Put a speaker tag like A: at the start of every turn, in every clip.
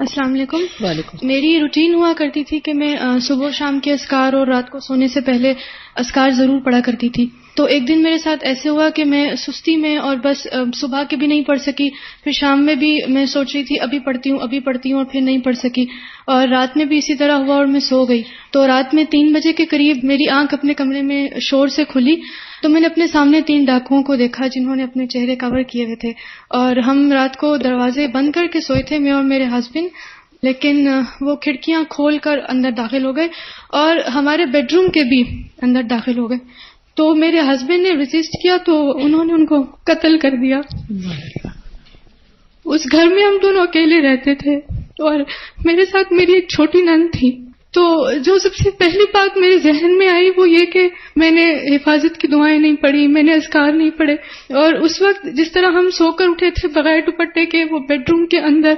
A: السلام علیکم.
B: وعلیکم.
A: میری روٹین ہوا کرتی تھی کہ میں صبح و شام کے اذکار اور رات کو سونے سے پہلے اذکار ضرور پڑھا کرتی تھی. تو ایک دن میرے ساتھ ایسے ہوا کہ میں سستی میں اور بس صبح کے بھی نہیں پڑھ سکی، پھر شام میں بھی میں سوچ رہی تھی ابھی پڑھتی ہوں اور پھر نہیں پڑھ سکی، اور رات میں بھی اسی طرح ہوا اور میں سو گئی. تو رات میں 3 بجے کے قریب میری آنکھ اپنے کمرے میں شور سے کھلی تو میں نے اپنے سامنے 3 ڈاکوؤں کو دیکھا جنہوں نے اپنے چہرے کور کیے ہوئے تھے، اور ہم رات کو دروازے بند کر کے سوئے تھے، میں اور میرے ہسبینڈ. لیکن وہ کھڑکیاں کھول کر اندر داخل ہو گئے اور ہمارے بیڈ روم کے بھی اندر داخل ہو گئے. تو میرے ہسبینڈ نے ریزسٹ کیا تو انہوں نے ان کو قتل کر دیا. اس گھر میں ہم دونوں اکیلے رہتے تھے اور میرے ساتھ میری ایک چھوٹی نند تھی. تو جو سب سے پہلی بات میرے ذہن میں آئی وہ یہ کہ میں نے حفاظت کی دعائیں نہیں پڑھی، میں نے اذکار نہیں پڑھے، اور اس وقت جس طرح ہم سو کر اٹھے تھے بغیر دوپٹے کے وہ بیڈ روم کے اندر،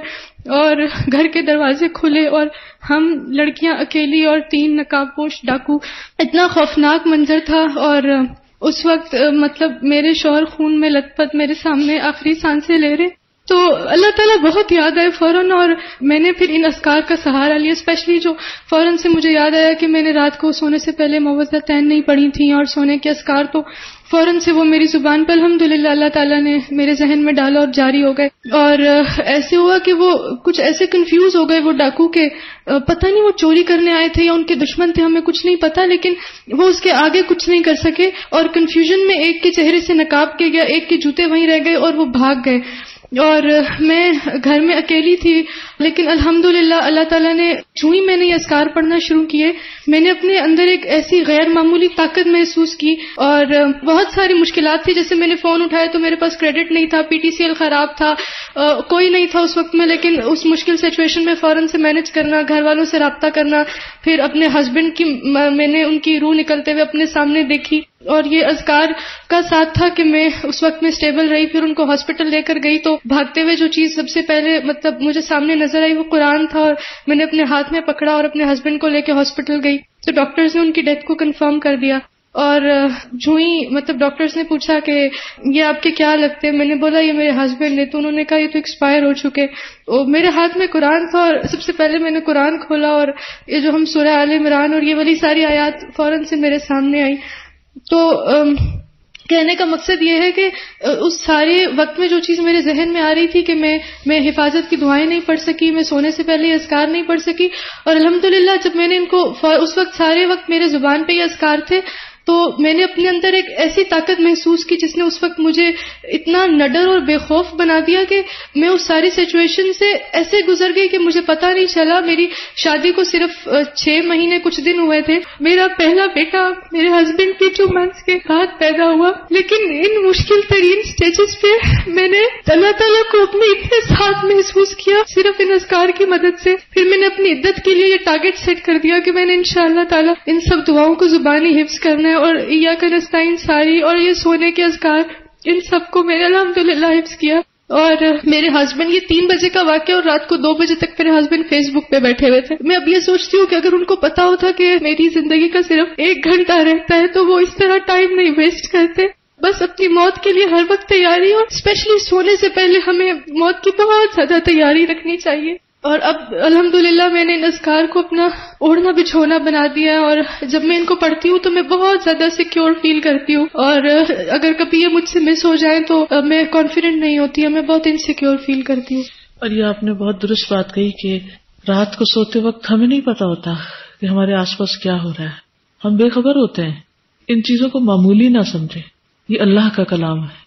A: اور گھر کے دروازے کھلے اور ہم لڑکیاں اکیلی اور 3 نقاب پوش ڈاکو، اتنا خوفناک منظر تھا. اور اس وقت مطلب میرے شوہر خون میں لت پت میرے سامنے آخری سانسیں لے رہے. تو اللہ تعالیٰ بہت یاد آئے فوراً، اور میں نے پھر ان اذکار کا سہارا لیا، اسپیشلی جو فوراً سے مجھے یاد آیا کہ میں نے رات کو سونے سے پہلے معوذتین نہیں پڑھی تھیں اور سونے کے اذکار، تو فوراً سے وہ میری زبان پر الحمدللہ اللہ تعالیٰ نے میرے ذہن میں ڈالا اور جاری ہو گئے. اور ایسے ہوا کہ وہ کچھ ایسے کنفیوز ہو گئے وہ ڈاکو کے، پتہ نہیں وہ چوری کرنے آئے تھے یا ان کے دشمن تھے، ہمیں کچھ نہیں پتا، لیکن وہ اس کے آگے کچھ نہیں کر سکے، اور کنفیوژن میں ایک کے چہرے سے نقاب کے گیا، ایک کے جوتے وہیں رہ گئے اور وہ بھاگ گئے. اور میں گھر میں اکیلی تھی، لیکن الحمدللہ اللہ تعالیٰ نے جو ہی میں نے یہ اذکار پڑھنا شروع کیے میں نے اپنے اندر ایک ایسی غیر معمولی طاقت محسوس کی. اور بہت ساری مشکلات تھی، جیسے میں نے فون اٹھایا تو میرے پاس کریڈٹ نہیں تھا، پی ٹی سی ایل خراب تھا، کوئی نہیں تھا اس وقت میں، لیکن اس مشکل سچویشن میں فوراً سے مینج کرنا، گھر والوں سے رابطہ کرنا، پھر اپنے ہسبینڈ کی میں نے ان کی روح نکلتے ہوئے اپنے سامنے دیکھی، اور یہ اذکار کا ساتھ تھا کہ میں اس وقت میں اسٹیبل رہی. پھر ان کو ہاسپٹل لے کر گئی تو بھاگتے ہوئے جو چیز سب سے پہلے مطلب مجھے سامنے نظر آئی وہ قرآن تھا، اور میں نے اپنے ہاتھ میں پکڑا اور اپنے ہسبینڈ کو لے کے ہاسپٹل گئی. تو ڈاکٹرز نے ان کی ڈیتھ کو کنفرم کر دیا، اور جو ہی مطلب ڈاکٹرز نے پوچھا کہ یہ آپ کے کیا لگتے ہیں، میں نے بولا یہ میرے ہسبینڈ نے، تو انہوں نے کہا یہ تو ایکسپائر ہو چکے. میرے ہاتھ میں قرآن تھا اور سب سے پہلے میں نے قرآن کھولا اور یہ جو ہم سورہ آل عمران اور یہ والی ساری آیات فوراً سے میرے سامنے آئی. تو کہنے کا مقصد یہ ہے کہ اس سارے وقت میں جو چیز میرے ذہن میں آ رہی تھی کہ میں حفاظت کی دعائیں نہیں پڑھ سکی، میں سونے سے پہلے اذکار نہیں پڑھ سکی، اور الحمدللہ جب میں نے ان کو اس وقت سارے وقت میرے زبان پہ یہ اذکار تھے تو میں نے اپنے اندر ایک ایسی طاقت محسوس کی جس نے اس وقت مجھے اتنا نڈر اور بے خوف بنا دیا کہ میں اس ساری سچویشن سے ایسے گزر گئی کہ مجھے پتہ نہیں چلا. میری شادی کو صرف 6 مہینے کچھ دن ہوئے تھے، میرا پہلا بیٹا میرے ہسبینڈ کے 2 months کے بعد پیدا ہوا، لیکن ان مشکل ترین سٹیجز پہ میں نے اللہ تعالیٰ کو اپنے اتنے ساتھ محسوس کیا صرف ان اذکار کی مدد سے. پھر میں نے اپنی عدت کے لیے یہ ٹارگٹ سیٹ کر دیا کہ میں نے انشاءاللہ تعالیٰ ان سب دعاؤں کو زبانی حفظ کرنا ہے، اور ایاک نستعین ساری اور یہ سونے کے اذکار ان سب کو میں نے الحمدللہ حفظ کیا. اور میرے ہسبینڈ یہ 3 بجے کا واقعہ اور رات کو 2 بجے تک میرے ہسبینڈ فیس بک پہ بیٹھے ہوئے تھے. میں اب یہ سوچتی ہوں کہ اگر ان کو پتا ہوتا کہ میری زندگی کا صرف 1 گھنٹہ رہتا ہے تو وہ اس طرح ٹائم نہیں ویسٹ کرتے. بس اپنی موت کے لیے ہر وقت تیاری، اور اسپیشلی سونے سے پہلے ہمیں موت کی بہت زیادہ تیاری رکھنی چاہیے. اور اب الحمدللہ میں نے ان اذکار کو اپنا اوڑھنا بچھونا بنا دیا ہے، اور جب میں ان کو پڑھتی ہوں تو میں بہت زیادہ سیکیور فیل کرتی ہوں، اور اگر کبھی یہ مجھ سے مس ہو جائیں تو میں کانفیڈنٹ نہیں ہوتی، میں بہت انسیکیور فیل کرتی ہوں.
B: اور یہ آپ نے بہت درست بات کہی کہ رات کو سوتے وقت ہمیں نہیں پتا ہوتا کہ ہمارے آس پاس کیا ہو رہا ہے، ہم بے خبر ہوتے ہیں. ان چیزوں کو معمولی نہ سمجھیں، یہ اللہ کا کلام ہے،